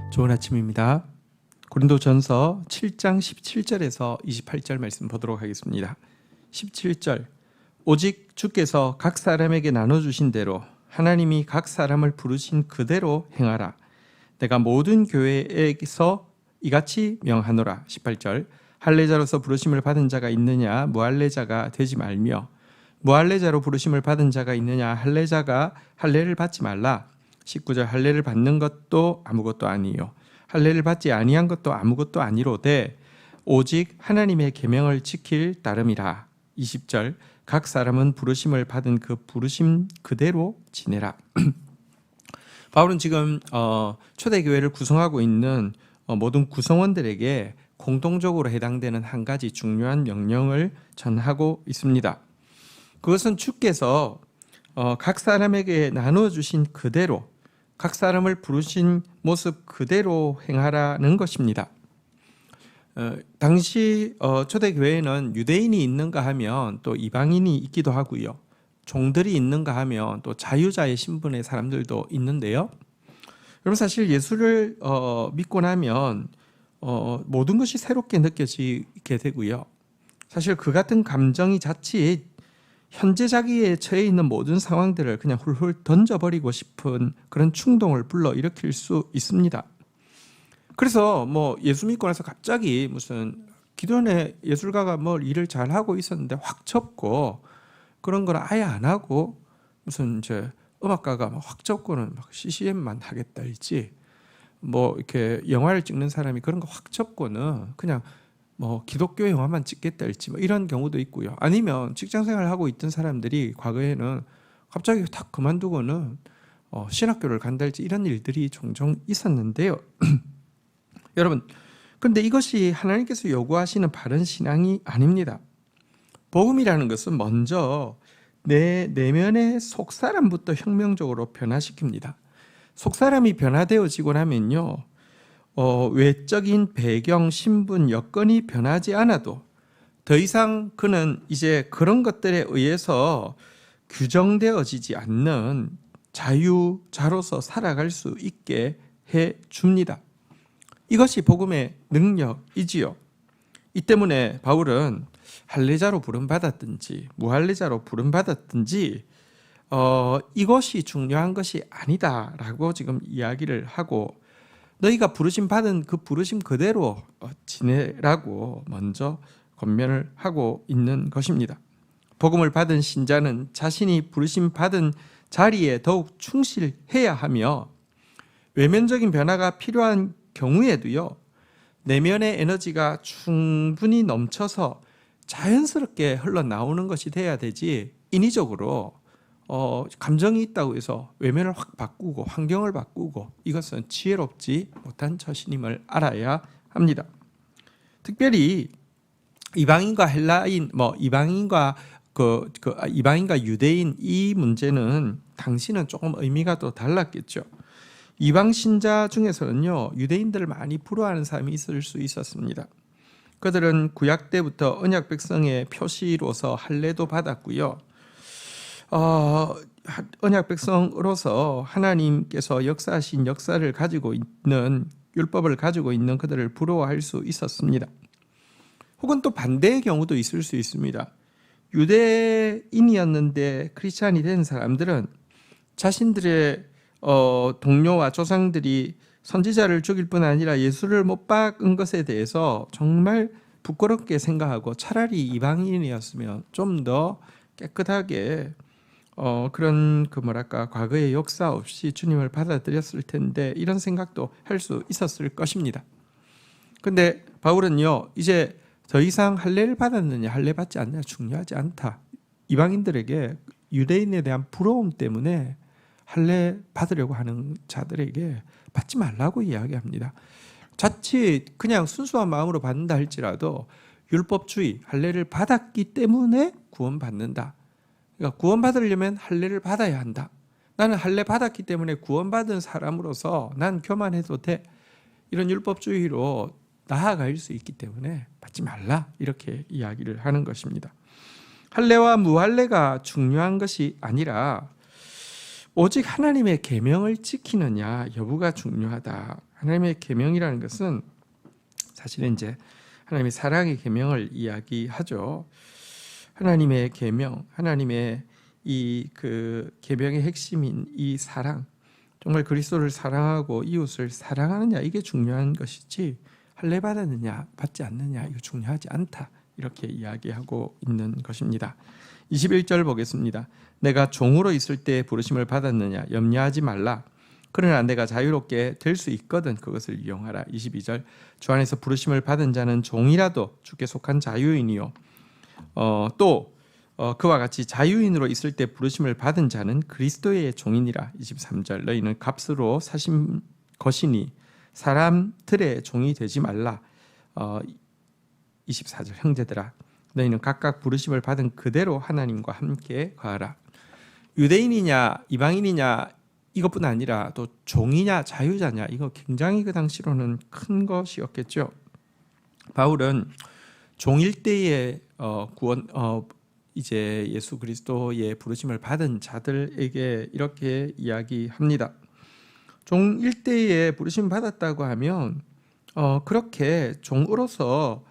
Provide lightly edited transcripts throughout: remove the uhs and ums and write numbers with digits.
좋은 아침입니다. 고린도전서 7장 17절에서 28절 말씀 보도록 하겠습니다. 17절 오직 주께서 각 사람에게 나눠주신 대로 하나님이 각 사람을 부르신 그대로 행하라. 내가 모든 교회에서 이같이 명하노라. 18절 할례자로서 부르심을 받은 자가 있느냐 무할례자가 되지 말며 무할례자로 부르심을 받은 자가 있느냐 할례자가 할례를 받지 말라. 19절 할례를 받는 것도 아무것도 아니요 할례를 받지 아니한 것도 아무것도 아니로되 오직 하나님의 계명을 지킬 따름이라. 20절 각 사람은 부르심을 받은 그 부르심 그대로 지내라. 바울은 지금 초대교회를 구성하고 있는 모든 구성원들에게 공통적으로 해당되는 한 가지 중요한 명령을 전하고 있습니다. 그것은 주께서 각 사람에게 나눠주신 그대로 각 사람을 부르신 모습 그대로 행하라는 것입니다. 당시 초대교회에는 유대인이 있는가 하면 또 이방인이 있기도 하고요. 종들이 있는가 하면 또 자유자의 신분의 사람들도 있는데요. 여러분 사실 예수를 믿고 나면 모든 것이 새롭게 느껴지게 되고요. 사실 그 같은 감정이 자칫 현재 자기에 처해 있는 모든 상황들을 그냥 훌훌 던져버리고 싶은 그런 충동을 불러일으킬 수 있습니다. 그래서 예수 믿고 나서 갑자기 무슨 기존에 예술가가 일을 잘 하고 있었는데 확 접고 그런 걸 아예 안 하고 무슨 이제 음악가가 확 접고는 CCM만 하겠다 일지 이렇게 영화를 찍는 사람이 그런 거 확 접고는 그냥 기독교 영화만 찍겠다 할지 이런 경우도 있고요. 아니면 직장생활을 하고 있던 사람들이 과거에는 갑자기 탁 그만두고는 신학교를 간다 할지 이런 일들이 종종 있었는데요. 여러분, 그런데 이것이 하나님께서 요구하시는 바른 신앙이 아닙니다. 복음이라는 것은 먼저 내 내면의 속사람부터 혁명적으로 변화시킵니다. 속사람이 변화되어지고 나면요. 외적인 배경, 신분, 여건이 변하지 않아도 더 이상 그는 이제 그런 것들에 의해서 규정되어지지 않는 자유자로서 살아갈 수 있게 해 줍니다. 이것이 복음의 능력이지요. 이 때문에 바울은 할례자로 부름받았든지 무할례자로 부름받았든지 이것이 중요한 것이 아니다라고 지금 이야기를 하고 너희가 부르심 받은 그 부르심 그대로 지내라고 먼저 권면을 하고 있는 것입니다. 복음을 받은 신자는 자신이 부르심 받은 자리에 더욱 충실해야 하며 외면적인 변화가 필요한 경우에도요. 내면의 에너지가 충분히 넘쳐서 자연스럽게 흘러나오는 것이 돼야 되지 인위적으로 감정이 있다고 해서 외면을 확 바꾸고 환경을 바꾸고 이것은 지혜롭지 못한 처신임을 알아야 합니다. 특별히 이방인과 헬라인, 이방인과 유대인 이 문제는 당시는 조금 의미가 또 달랐겠죠. 이방 신자 중에서는요 유대인들을 많이 부러워하는 사람이 있을 수 있었습니다. 그들은 구약 때부터 언약 백성의 표시로서 할례도 받았고요. 언약 백성으로서 하나님께서 역사하신 역사를 가지고 있는 율법을 가지고 있는 그들을 부러워할 수 있었습니다. 혹은 또 반대의 경우도 있을 수 있습니다. 유대인이었는데 크리스찬이 된 사람들은 자신들의 동료와 조상들이 선지자를 죽일 뿐 아니라 예수를 못 박은 것에 대해서 정말 부끄럽게 생각하고 차라리 이방인이었으면 좀 더 깨끗하게 그런 과거의 역사 없이 주님을 받아들였을 텐데 이런 생각도 할 수 있었을 것입니다. 근데 바울은요 이제 더 이상 할례를 받았느냐 할례 받지 않느냐 중요하지 않다. 이방인들에게 유대인에 대한 부러움 때문에 할례 받으려고 하는 자들에게 받지 말라고 이야기합니다. 자칫 그냥 순수한 마음으로 받는다 할지라도 율법주의 할례를 받았기 때문에 구원받는다. 그러니까 구원받으려면 할례를 받아야 한다. 나는 할례 받았기 때문에 구원받은 사람으로서 난 교만해도 돼. 이런 율법주의로 나아갈 수 있기 때문에 받지 말라. 이렇게 이야기를 하는 것입니다. 할례와 무할례가 중요한 것이 아니라 오직 하나님의 계명을 지키느냐 여부가 중요하다. 하나님의 계명이라는 것은 사실은 이제 하나님의 사랑의 계명을 이야기하죠. 하나님의 계명, 하나님의 이 그 계명의 핵심인 이 사랑, 정말 그리스도를 사랑하고 이웃을 사랑하느냐, 이게 중요한 것이지 할례 받았느냐 받지 않느냐 이거 중요하지 않다, 이렇게 이야기하고 있는 것입니다. 21절 보겠습니다. 내가 종으로 있을 때 부르심을 받았느냐 염려하지 말라. 그러나 내가 자유롭게 될 수 있거든 그것을 이용하라. 22절 주 안에서 부르심을 받은 자는 종이라도 주께 속한 자유인이요 또 그와 같이 자유인으로 있을 때 부르심을 받은 자는 그리스도의 종이니라. 23절 너희는 값으로 사신 것이니 사람들의 종이 되지 말라. 24절 형제들아 너희는 각각 부르심을 받은 그대로 하나님과 함께 거하라. 유대인이냐 이방인이냐 이것뿐 아니라 또 종이냐 자유자냐, 이거 굉장히 그 당시로는 큰 것이었겠죠. 바울은 종일 때에 구원 이제 예수 그리스도의 부르심을 받은 자들에게 이렇게 이야기합니다. 종일 때에 부르심 받았다고 하면 그렇게 종으로서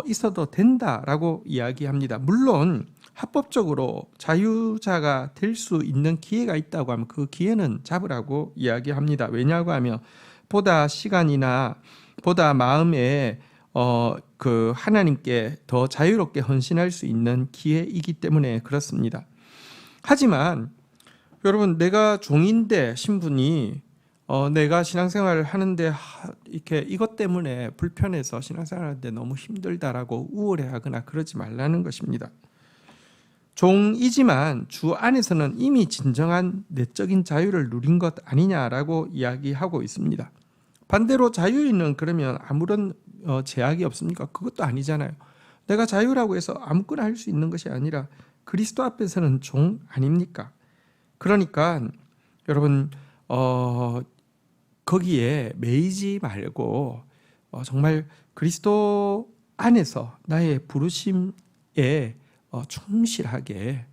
있어도 된다라고 이야기합니다. 물론 합법적으로 자유자가 될 수 있는 기회가 있다고 하면 그 기회는 잡으라고 이야기합니다. 왜냐고 하면 보다 시간이나 보다 마음에 그 하나님께 더 자유롭게 헌신할 수 있는 기회이기 때문에 그렇습니다. 하지만 여러분, 내가 종인데 신분이 내가 신앙생활을 하는데 이렇게 이것 때문에 불편해서 신앙생활하는데 너무 힘들다라고 우월해하거나 그러지 말라는 것입니다. 종이지만 주 안에서는 이미 진정한 내적인 자유를 누린 것 아니냐라고 이야기하고 있습니다. 반대로 자유인은 그러면 아무런 제약이 없습니까? 그것도 아니잖아요. 내가 자유라고 해서 아무거나 할 수 있는 것이 아니라 그리스도 앞에서는 종 아닙니까? 그러니까 여러분 거기에 매이지 말고 정말 그리스도 안에서 나의 부르심에 충실하게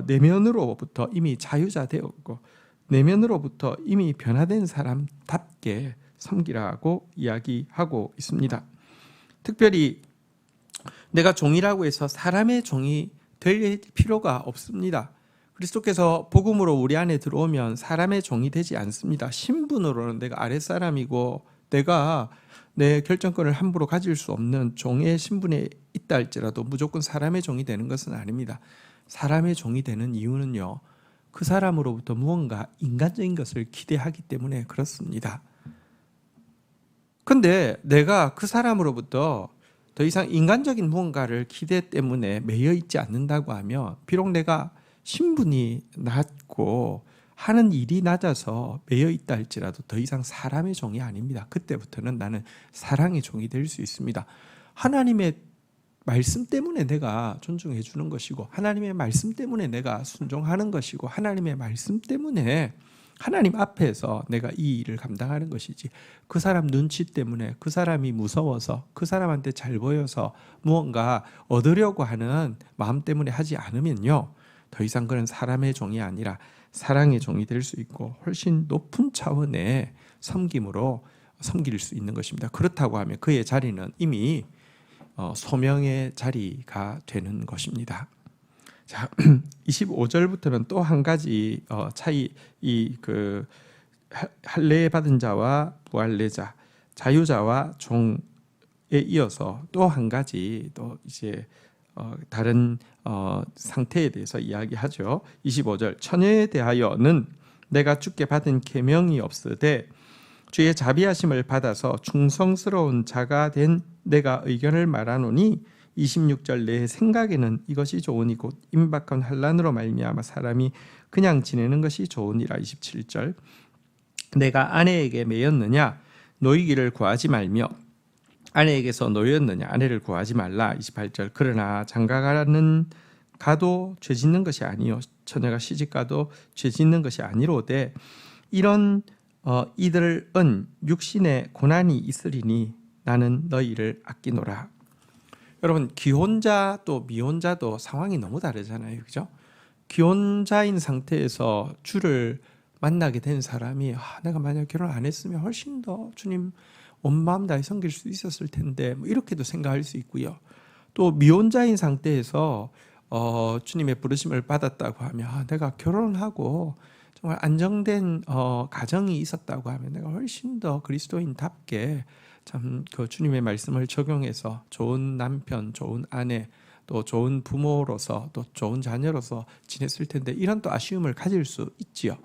내면으로부터 이미 자유자 되었고 내면으로부터 이미 변화된 사람답게 섬기라고 이야기하고 있습니다. 특별히 내가 종이라고 해서 사람의 종이 될 필요가 없습니다. 그리스도께서 복음으로 우리 안에 들어오면 사람의 종이 되지 않습니다. 신분으로는 내가 아랫사람이고 내가 내 결정권을 함부로 가질 수 없는 종의 신분에 있다 할지라도 무조건 사람의 종이 되는 것은 아닙니다. 사람의 종이 되는 이유는요, 그 사람으로부터 무언가 인간적인 것을 기대하기 때문에 그렇습니다. 근데 내가 그 사람으로부터 더 이상 인간적인 무언가를 기대 때문에 매여 있지 않는다고 하면 비록 내가 신분이 낮고 하는 일이 낮아서 매여 있다 할지라도 더 이상 사람의 종이 아닙니다. 그때부터는 나는 사랑의 종이 될 수 있습니다. 하나님의 말씀 때문에 내가 존중해 주는 것이고 하나님의 말씀 때문에 내가 순종하는 것이고 하나님의 말씀 때문에 하나님 앞에서 내가 이 일을 감당하는 것이지, 그 사람 눈치 때문에, 그 사람이 무서워서, 그 사람한테 잘 보여서 무언가 얻으려고 하는 마음 때문에 하지 않으면요, 더 이상 그런 사람의 종이 아니라 사랑의 종이 될 수 있고 훨씬 높은 차원의 섬김으로 섬길 수 있는 것입니다. 그렇다고 하면 그의 자리는 이미 소명의 자리가 되는 것입니다. 자, 25절부터는 또 한 가지 차이, 그 할례 받은 자와 부할례자, 자유자와 종에 이어서 또 한 가지 또 이제 다른 상태에 대해서 이야기하죠. 25절 처녀에 대하여는 내가 주께 받은 계명이 없으되 주의 자비하심을 받아서 충성스러운 자가 된 내가 의견을 말하노니 26절 내 생각에는 이것이 좋으니 곧 임박한 환난으로 말미암아 사람이 그냥 지내는 것이 좋으니라. 27절 내가 아내에게 매였느냐 노이기를 구하지 말며 아내에게서 노였느냐 아내를 구하지 말라. 28절 그러나 장가가는 가도 죄 짓는 것이 아니요 처녀가 시집가도 죄 짓는 것이 아니로되 이런 이들은 육신에 고난이 있으리니 나는 너희를 아끼노라. 여러분, 기혼자 또 미혼자도 상황이 너무 다르잖아요, 그죠? 기혼자인 상태에서 주를 만나게 된 사람이 내가 만약 결혼 안 했으면 훨씬 더 주님 온 마음 다해 섬길 수 있었을 텐데 뭐 이렇게도 생각할 수 있고요. 또 미혼자인 상태에서 주님의 부르심을 받았다고 하면 내가 결혼하고 정말 안정된 가정이 있었다고 하면 내가 훨씬 더 그리스도인답게 참 그 주님의 말씀을 적용해서 좋은 남편, 좋은 아내, 또 좋은 부모로서 또 좋은 자녀로서 지냈을 텐데 이런 또 아쉬움을 가질 수 있지요.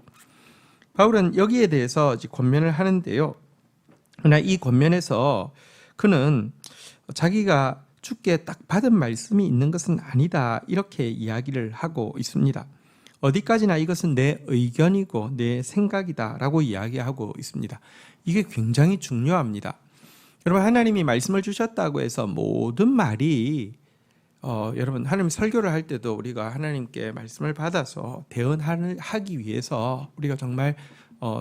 바울은 여기에 대해서 이제 권면을 하는데요. 그러나 이 권면에서 그는 자기가 주께 딱 받은 말씀이 있는 것은 아니다 이렇게 이야기를 하고 있습니다. 어디까지나 이것은 내 의견이고 내 생각이다라고 이야기하고 있습니다. 이게 굉장히 중요합니다. 여러분, 하나님이 말씀을 주셨다고 해서 모든 말이 여러분, 하나님 설교를 할 때도 우리가 하나님께 말씀을 받아서 대언하기 위해서 우리가 정말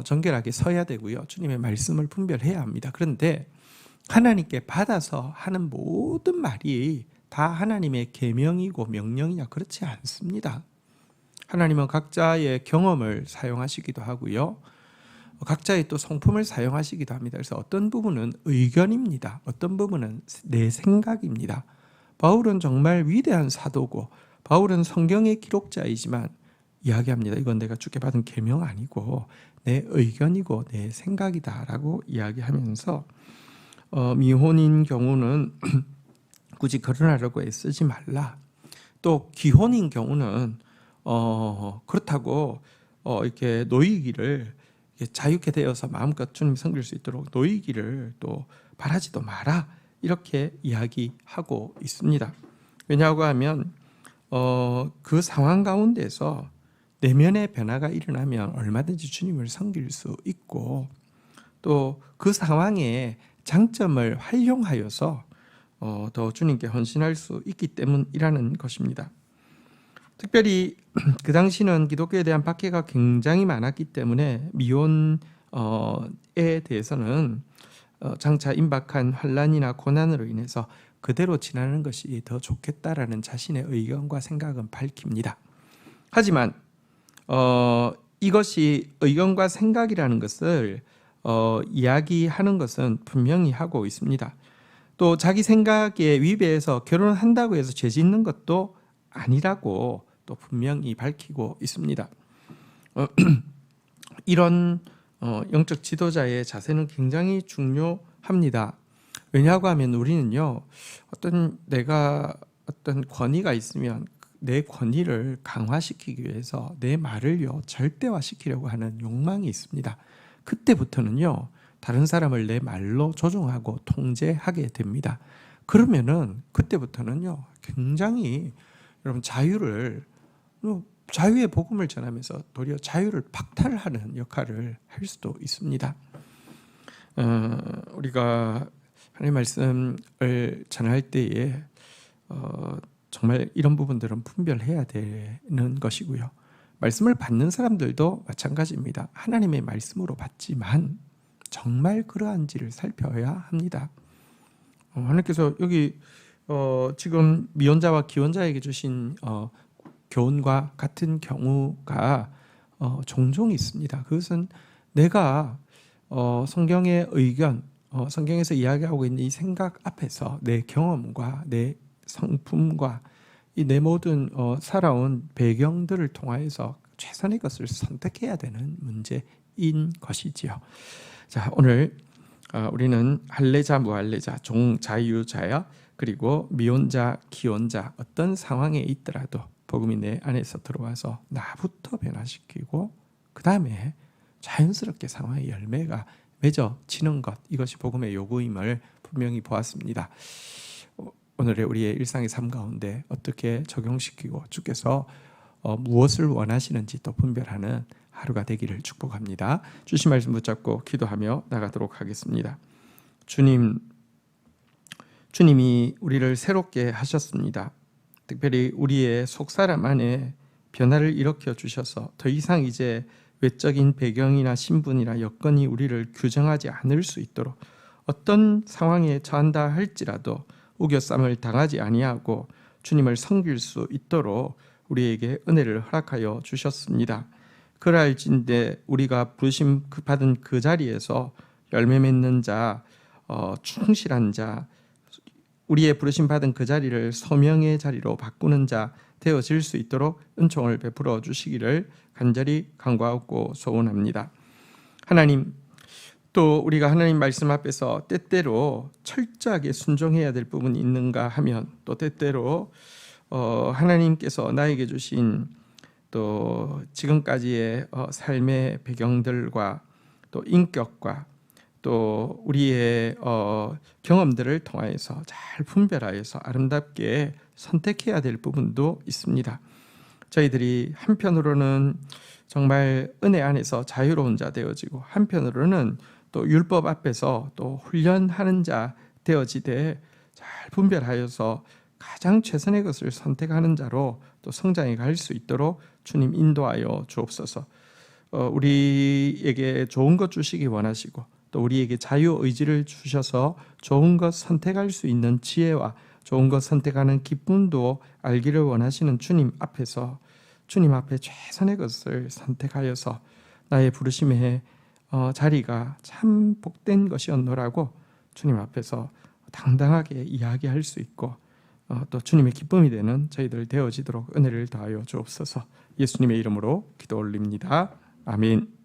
정결하게 서야 되고요. 주님의 말씀을 분별해야 합니다. 그런데 하나님께 받아서 하는 모든 말이 다 하나님의 계명이고 명령이냐, 그렇지 않습니다. 하나님은 각자의 경험을 사용하시기도 하고요. 각자의 또 성품을 사용하시기도 합니다. 그래서 어떤 부분은 의견입니다. 어떤 부분은 내 생각입니다. 바울은 정말 위대한 사도고 바울은 성경의 기록자이지만 이야기합니다. 이건 내가 주께 받은 계명 아니고 내 의견이고 내 생각이다라고 이야기하면서 미혼인 경우는 굳이 결혼하려고 애쓰지 말라. 또 기혼인 경우는 그렇다고 이렇게 놓이기를 자유케 되어서 마음껏 주님 섬길 수 있도록 놓이기를 또 바라지도 마라. 이렇게 이야기하고 있습니다. 왜냐하고 하면 그 상황 가운데서 내면의 변화가 일어나면 얼마든지 주님을 섬길 수 있고 또 그 상황에 장점을 활용하여서 더 주님께 헌신할 수 있기 때문이라는 것입니다. 특별히 그 당시는 기독교에 대한 박해가 굉장히 많았기 때문에 미혼에 대해서는 장차 임박한 환난이나 고난으로 인해서 그대로 지나는 것이 더 좋겠다라는 자신의 의견과 생각은 밝힙니다. 하지만 이것이 의견과 생각이라는 것을 이야기하는 것은 분명히 하고 있습니다. 또 자기 생각에 위배해서 결혼한다고 해서 죄 짓는 것도 아니라고 또 분명히 밝히고 있습니다. 이런 영적 지도자의 자세는 굉장히 중요합니다. 왜냐하고 하면 우리는요, 내가 어떤 권위가 있으면 내 권위를 강화시키기 위해서 내 말을요 절대화시키려고 하는 욕망이 있습니다. 그때부터는요 다른 사람을 내 말로 조종하고 통제하게 됩니다. 그러면은 그때부터는요 굉장히 여러분 자유의 복음을 전하면서 도리어 자유를 박탈하는 역할을 할 수도 있습니다. 우리가 하나님의 말씀을 전할 때에 정말 이런 부분들은 분별해야 되는 것이고요. 말씀을 받는 사람들도 마찬가지입니다. 하나님의 말씀으로 받지만 정말 그러한지를 살펴야 합니다. 하나님께서 여기 지금 미혼자와 기혼자에게 주신 교훈과 같은 경우가 종종 있습니다. 그것은 내가 성경의 의견, 성경에서 이야기하고 있는 이 생각 앞에서 내 경험과 내 성품과 이 내 모든 살아온 배경들을 통하여서 최선의 것을 선택해야 되는 문제인 것이지요. 자, 오늘 우리는 할례자, 무할례자, 종자유자야, 그리고 미혼자, 기혼자 어떤 상황에 있더라도 복음이 내 안에서 들어와서 나부터 변화시키고 그 다음에 자연스럽게 상황의 열매가 맺어지는 것, 이것이 복음의 요구임을 분명히 보았습니다. 오늘의 우리의 일상의 삶 가운데 어떻게 적용시키고 주께서 무엇을 원하시는지 또 분별하는 하루가 되기를 축복합니다. 주신 말씀 붙잡고 기도하며 나가도록 하겠습니다. 주님이 우리를 새롭게 하셨습니다. 특별히 우리의 속사람 안에 변화를 일으켜 주셔서 더 이상 이제 외적인 배경이나 신분이나 여건이 우리를 규정하지 않을 수 있도록 어떤 상황에 처한다 할지라도 우겨쌈을 당하지 아니하고 주님을 섬길 수 있도록 우리에게 은혜를 허락하여 주셨습니다. 그 그럴진데 우리가 부르심 받은 그 자리에서 열매 맺는 자, 충실한 자, 우리의 부르심 받은 그 자리를 소명의 자리로 바꾸는 자 되어질 수 있도록 은총을 베풀어 주시기를 간절히 간구하고 소원합니다. 하나님, 또 우리가 하나님 말씀 앞에서 때때로 철저하게 순종해야 될 부분이 있는가 하면, 또 때때로 하나님께서 나에게 주신 또 지금까지의 삶의 배경들과 또 인격과 또 우리의 경험들을 통하여서 잘 분별하여서 아름답게 선택해야 될 부분도 있습니다. 저희들이 한편으로는 정말 은혜 안에서 자유로운 자 되어지고, 한편으로는 또 율법 앞에서 또 훈련하는 자 되어지되, 잘 분별하여서 가장 최선의 것을 선택하는 자로 또 성장해 갈 수 있도록 주님 인도하여 주옵소서. 우리에게 좋은 것 주시기 원하시고, 또 우리에게 자유 의지를 주셔서 좋은 것 선택할 수 있는 지혜와 좋은 것 선택하는 기쁨도 알기를 원하시는 주님 앞에서, 주님 앞에 최선의 것을 선택하여서 나의 부르심의 자리가 참 복된 것이었노라고 주님 앞에서 당당하게 이야기할 수 있고, 또 주님의 기쁨이 되는 저희들 되어지도록 은혜를 더하여 주옵소서. 예수님의 이름으로 기도 올립니다. 아멘.